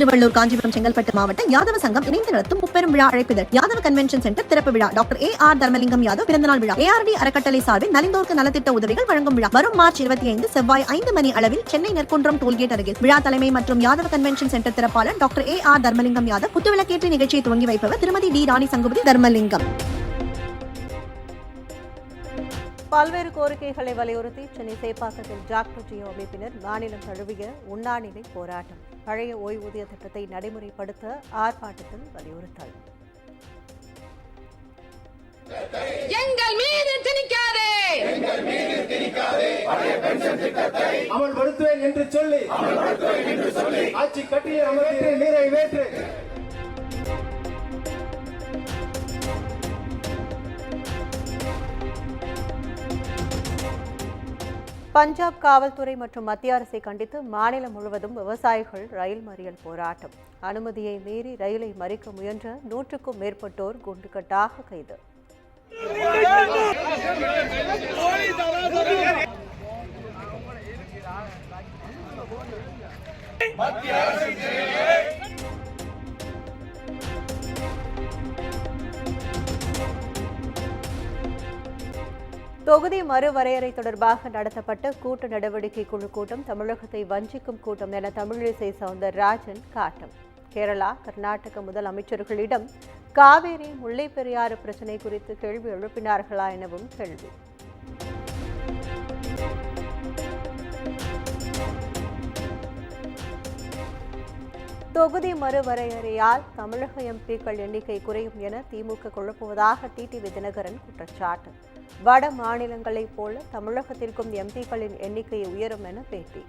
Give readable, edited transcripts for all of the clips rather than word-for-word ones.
திருவள்ளூர், காஞ்சிபுரம், செங்கல்பட்டு மாவட்ட யாதவ சங்கம் இணைந்து நடத்தும் முப்பெரும் விழா அழைப்பிதழ். யாதவ கன்வென்ஷன் சென்டர் திறப்பு விழா. டாக்டர் AR தர்மலிங்கம் யாதவ் பிறந்தநாள் விழா. ARD அறக்கட்டளை சார்பில் நலிந்தோருக்கு நலத்திட்ட உதவிகள் வழங்கும் விழா வரும் மார்ச் 25 செவ்வாய் 5 மணி அளவில் சென்னை நெற்குன்றம் டோல்கேட் அருகில். விழா தலைமை மற்றும் யாதவ கன்வென்ஷன் சென்டர் திறப்பாளர் டாக்டர் AR தர்மலிங்கம் யாதவ். குத்துவிளக்கேற்றி நிகழ்ச்சியை துவங்கி வைப்பவர் திருமதி டி ராணி சங்குபதி தர்மலிங்கம். பல்வேறு கோரிக்கைகளை வலியுறுத்தி சென்னை சேப்பாக்கத்தில் டாக்டர் ஜியோ அமைப்பினர் மாநிலம் தழுவிய உண்ணாநிலை போராட்டம். பழைய ஓய்வூதிய திட்டத்தை நடைமுறைப்படுத்த ஆர்ப்பாட்டத்தில் வலியுறுத்தல். எங்கள் மீது திணிக்காதே, அமல்படுத்துவேன் என்று சொல்லி ஆட்சி கட்டிய அமர்த்தி நீரை வேற்று. பஞ்சாப் காவல்துறை மற்றும் மத்திய அரசை கண்டித்து மாநிலம் முழுவதும் விவசாயிகள் ரயில் மறியல் போராட்டம். அனுமதியை மீறி ரயிலை மறிக்க முயன்ற 100க்கும் மேற்பட்டோர் குண்டுகட்டாக கைது. தொகுதி மறுவரையறை தொடர்பாக நடத்தப்பட்ட கூட்டு நடவடிக்கை குழு கூட்டம் தமிழகத்தை வஞ்சிக்கும் கூட்டம் என தமிழிசை சவுந்தரராஜன் காட்டம். கேரளா, கர்நாடக முதலமைச்சர்களிடம் காவேரி, முல்லை பெரியாறு பிரச்சினை குறித்து கேள்வி எழுப்பினார்களா எனவும் கேள்வி. தொகுதி மறுவரையறையால் தமிழக எம்பிக்கள் எண்ணிக்கை குறையும் என திமுக குழப்புவதாக டிடிவி தினகரன் குற்றச்சாட்டு. வட மாநிலங்களைப் போல தமிழகத்திற்கும் எம்பிக்களின் எண்ணிக்கை உயரும் என பேட்டி.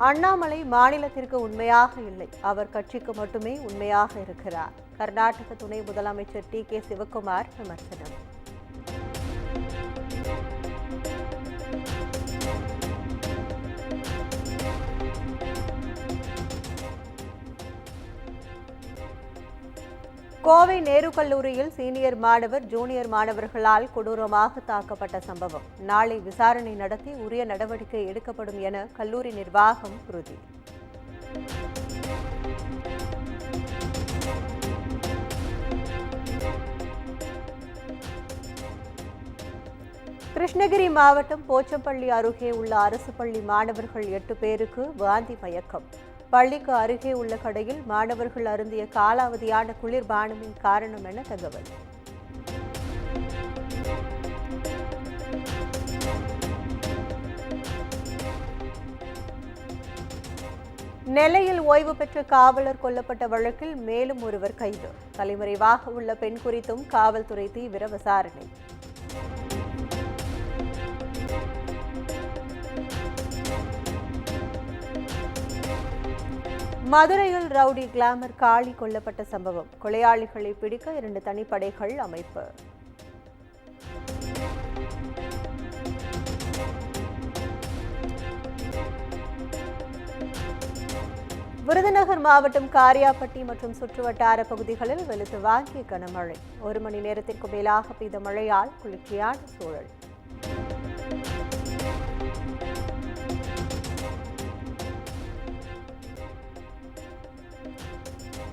அண்ணாமலை மாநிலத்திற்கு உண்மையாக இல்லை, அவர் கட்சிக்கு மட்டுமே உண்மையாக இருக்கிறார். கர்நாடக துணை முதலமைச்சர் TK சிவக்குமார் விமர்சனம். கோவை நேரு கல்லூரியில் சீனியர் மாணவர் ஜூனியர் மாணவர்களால் கொடூரமாக தாக்கப்பட்ட சம்பவம். நாளை விசாரணை நடத்தி உரிய நடவடிக்கை எடுக்கப்படும் என கல்லூரி நிர்வாகம் உறுதி. கிருஷ்ணகிரி மாவட்டம் போச்சம்பள்ளி அருகே உள்ள அரசு பள்ளி மாணவர்கள் 8 பேருக்கு வாந்தி மயக்கம். பள்ளிக்கு அருகே உள்ள கடையில் மாணவர்கள் அருந்திய காலாவதியான குளிர்பானமே காரணம் என தகவல். நெல்லையில் ஓய்வு பெற்ற காவலர் கொல்லப்பட்ட வழக்கில் மேலும் ஒருவர் கைது. தலைமறைவாக உள்ள பெண் குறித்தும் காவல்துறை தீவிர விசாரணை. மதுரையில் ரவுடி கிளாமர் காளி கொல்லப்பட்ட சம்பவம். கொலையாளிகளை பிடிக்க 2 தனிப்படைகள் அமைப்பு. விருதுநகர் மாவட்டம் காரியாபட்டி மற்றும் சுற்றுவட்டார பகுதிகளில் வெளுத்து வாங்கிய கனமழை. 1 மணி நேரத்திற்கு மேலாக பெய்த மழையால் குளிர்ச்சியான சூழல்.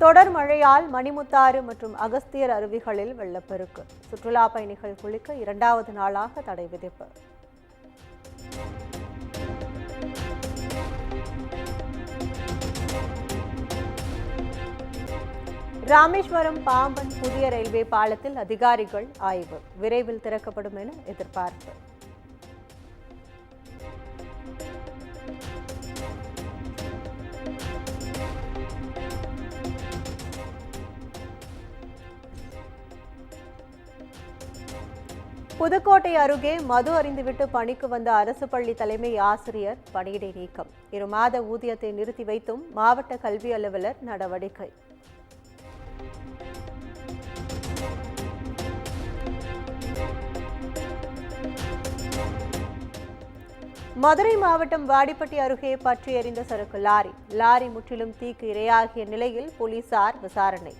தொடர் மழையால் மணிமுத்தாறு மற்றும் அகஸ்தியர் அருவிகளில் வெள்ளப்பெருக்கு. சுற்றுலா பயணிகள் குளிக்க 2வது நாளாக தடை விதிப்பு. ராமேஸ்வரம் பாம்பன் புதிய ரயில்வே பாலத்தில் அதிகாரிகள் ஆய்வு. விரைவில் திறக்கப்படும் என எதிர்பார்ப்பு. புதுக்கோட்டை அருகே மது அருந்திவிட்டு பணிக்கு வந்த அரசு பள்ளி தலைமை ஆசிரியர் பணியிடை நீக்கம். 2 மாத ஊதியத்தை நிறுத்தி வைத்தும் மாவட்ட கல்வி அலுவலர் நடவடிக்கை. மதுரை மாவட்டம் வாடிப்பட்டி அருகே பற்றி எறிந்த சரக்கு லாரி முற்றிலும் தீக்கு இரையாகிய நிலையில் போலீசார் விசாரணை.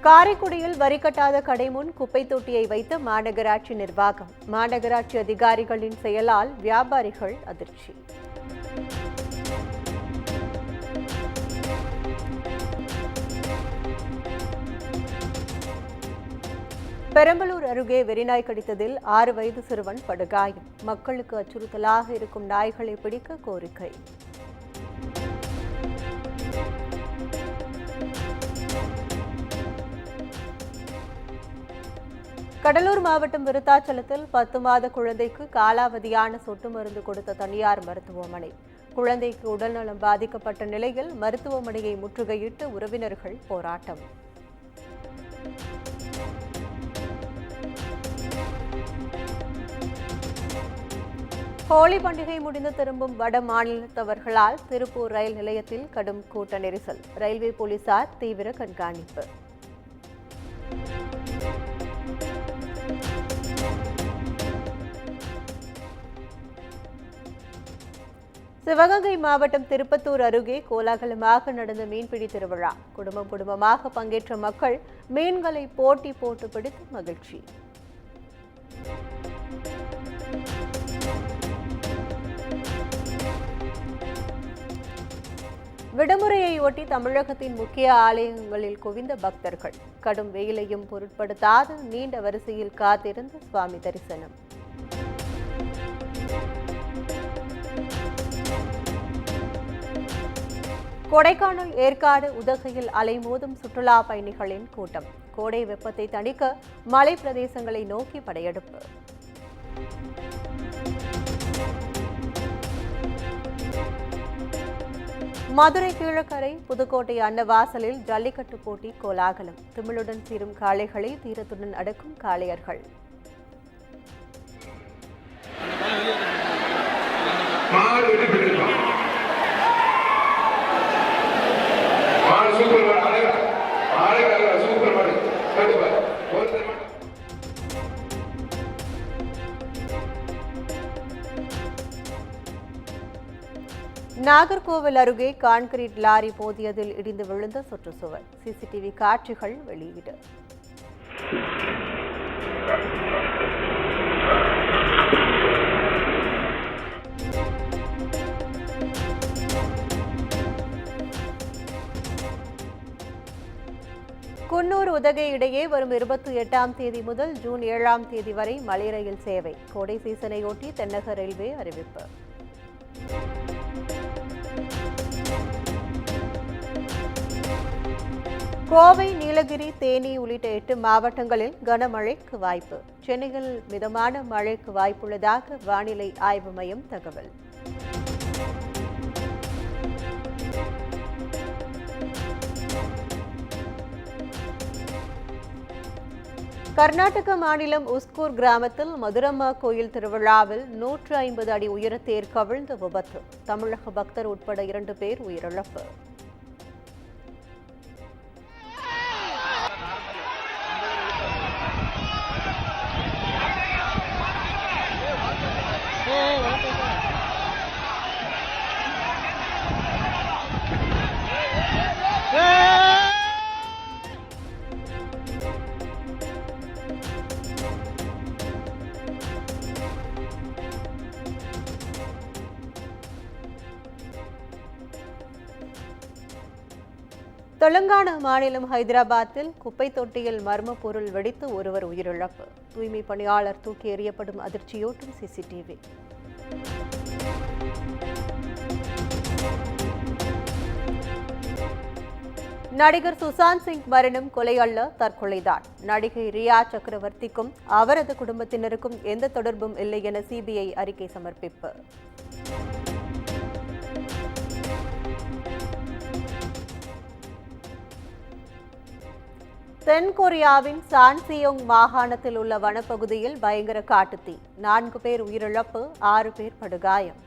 காரைக்குடியில் வரி கட்டாத கடை முன் குப்பை தொட்டியை வைத்த மாநகராட்சி நிர்வாகம். மாநகராட்சி அதிகாரிகளின் செயலால் வியாபாரிகள் அதிர்ச்சி. பெரம்பலூர் அருகே வெறிநாய் கடித்ததில் 6 வயது சிறுவன் படுகாயம். மக்களுக்கு அச்சுறுத்தலாக இருக்கும் நாய்களை பிடிக்க கோரிக்கை. கடலூர் மாவட்டம் விருத்தாச்சலத்தில் 10 மாத குழந்தைக்கு காலாவதியான சொட்டு மருந்து கொடுத்த தனியார் மருத்துவமனை. குழந்தைக்கு உடல்நலம் பாதிக்கப்பட்ட நிலையில் மருத்துவமனையை முற்றுகையிட்டு உறவினர்கள் போராட்டம். ஹோலி பண்டிகை முடிந்து திரும்பும் வட மாநிலத்தவர்களால் திருப்பூர் ரயில் நிலையத்தில் கடும் கூட்ட நெரிசல். ரயில்வே போலீசார் தீவிர கண்காணிப்பு. சிவகங்கை மாவட்டம் திருப்பத்தூர் அருகே கோலாகலமாக நடந்த மீன்பிடி திருவிழா. குடும்பமாக பங்கேற்ற மக்கள் மீன்களை போட்டி போட்டு பிடித்து மகிழ்ச்சி. விடுமுறையை ஒட்டி தமிழகத்தின் முக்கிய ஆலயங்களில் குவிந்த பக்தர்கள். கடும் வெயிலையும் பொருட்படுத்தாது நீண்ட வரிசையில் காத்திருந்த சுவாமி தரிசனம். கொடைக்கானல், ஏற்காடு, உதகையில் அலைமோதும் சுற்றுலா பயணிகளின் கூட்டம். கோடை வெப்பத்தை தணிக்க மலை பிரதேசங்களை நோக்கி படையெடுப்பு. மதுரை கீழக்கரை புதுக்கோட்டை அன்னவாசலில் ஜல்லிக்கட்டு போட்டி கோலாகலம். திமிழுடன் சீரும் காளைகளை தீரத்துடன் அடக்கும் காளையர்கள். நாகர்கோவில் அருகே கான்கிரீட் லாரி மோதியதில் இடிந்து விழுந்த சுற்றுச்சுவர். சிசிடிவி காட்சிகள் வெளியீடு. குன்னூர், உதகை இடையே வரும் 28ஆம் தேதி முதல் ஜூன் 7ஆம் தேதி வரை மலை ரயில் சேவை. கோடை சீசனையொட்டி தென்னக ரயில்வே அறிவிப்பு. கோவை, நீலகிரி, தேனி உள்ளிட்ட 8 மாவட்டங்களில் கனமழைக்கு வாய்ப்பு. சென்னையில் மிதமான மழைக்கு வாய்ப்புள்ளதாக வானிலை ஆய்வு மையம் தகவல். கர்நாடக மாநிலம் உஸ்கூர் கிராமத்தில் மதுரம்மா கோயில் திருவிழாவில் 150 அடி உயர தேர் கவிழ்ந்த விபத்து. தமிழக பக்தர் உட்பட 2 பேர் உயிரிழப்பு. தெலுங்கானா மாநிலம் ஹைதராபாத்தில் குப்பை தொட்டியில் மர்ம பொருள் வெடித்து ஒருவர் உயிரிழப்பு. தூய்மை பணியாளர் தூக்கி எறியப்படும் அதிர்ச்சியூட்டும் சிசிடிவி. நடிகர் சுசாந்த் சிங் மரணம் கொலை அல்ல, தற்கொலைதான். நடிகை ரியா சக்கரவர்த்திக்கும் அவரது குடும்பத்தினருக்கும் எந்த தொடர்பும் இல்லை என சிபிஐ அறிக்கை சமர்ப்பிப்பு. தென்கொரியாவின் சான்சியோங் மாகாணத்தில் உள்ள வனப்பகுதியில் பயங்கர காட்டுத்தீ. 4 பேர் உயிரிழப்பு, 6 பேர் படுகாயம்.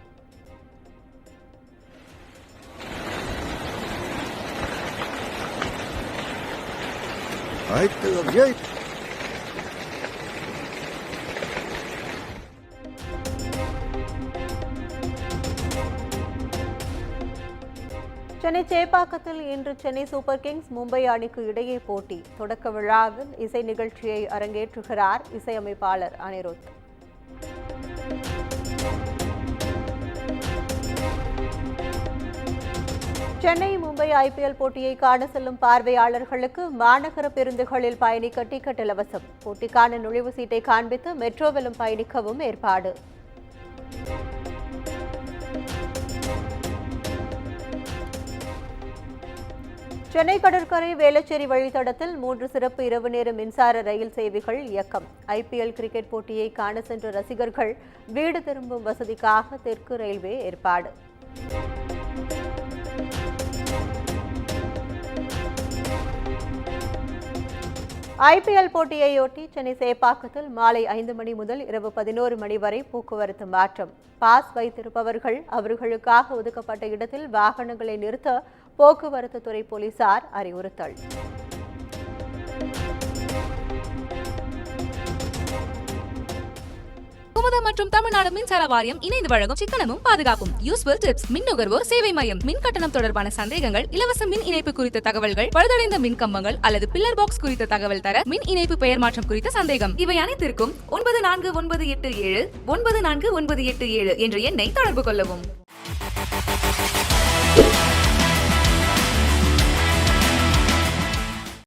சென்னை சேப்பாக்கத்தில் இன்று சென்னை சூப்பர் கிங்ஸ் மும்பை அணிக்கு இடையே போட்டி. தொடக்க விழாவில் இசை நிகழ்ச்சியை அரங்கேற்றுகிறார் இசையமைப்பாளர் அனிருத். சென்னை மும்பை ஐபிஎல் போட்டியை காண செல்லும் பார்வையாளர்களுக்கு மாநகர பேருந்துகளில் பயணிக்க டிக்கெட் இலவசம். போட்டிக்கான நுழைவு சீட்டை காண்பித்து மெட்ரோவிலும் பயணிக்கவும் ஏற்பாடு. சென்னை கடற்கரை வேளச்சேரி வழித்தடத்தில் 3 சிறப்பு இரவு நேர மின்சார ரயில் சேவைகள் இயக்கம். ஐபிஎல் கிரிக்கெட் போட்டியை காண சென்ற ரசிகர்கள் வீடு திரும்பும் வசதிக்காக தெற்கு ரயில்வே ஏற்பாடு. ஐபிஎல் போட்டியையொட்டி சென்னை சேப்பாக்கத்தில் மாலை 5 மணி முதல் இரவு 11 மணி வரை போக்குவரத்து மாற்றம். பாஸ் வைத்திருப்பவர்கள் அவர்களுக்காக ஒதுக்கப்பட்ட இடத்தில் வாகனங்களை நிறுத்த போக்குவரத்து துறை போலீசார் அறிவுறுத்தல். குமுதம் மற்றும் தமிழ்நாடு மின்சார வாரியம் இணைந்து வழங்கும் சிக்கனமும் பாதுகாப்பும் யூஸ்ஃபுல் டிப்ஸ் மின் நுகர்வோர் சேவை மையம். மின் கட்டணம் தொடர்பான சந்தேகங்கள், இலவச மின் இணைப்பு குறித்த தகவல்கள், பழுதடைந்த மின் கம்பங்கள் அல்லது பில்லர் பாக்ஸ் குறித்த தகவல் தர, மின் இணைப்பு பெயர் மாற்றம் குறித்த சந்தேகம், இவை அனைத்திற்கும் 9497 9497 என்ற எண்ணை தொடர்பு கொள்ளவும்.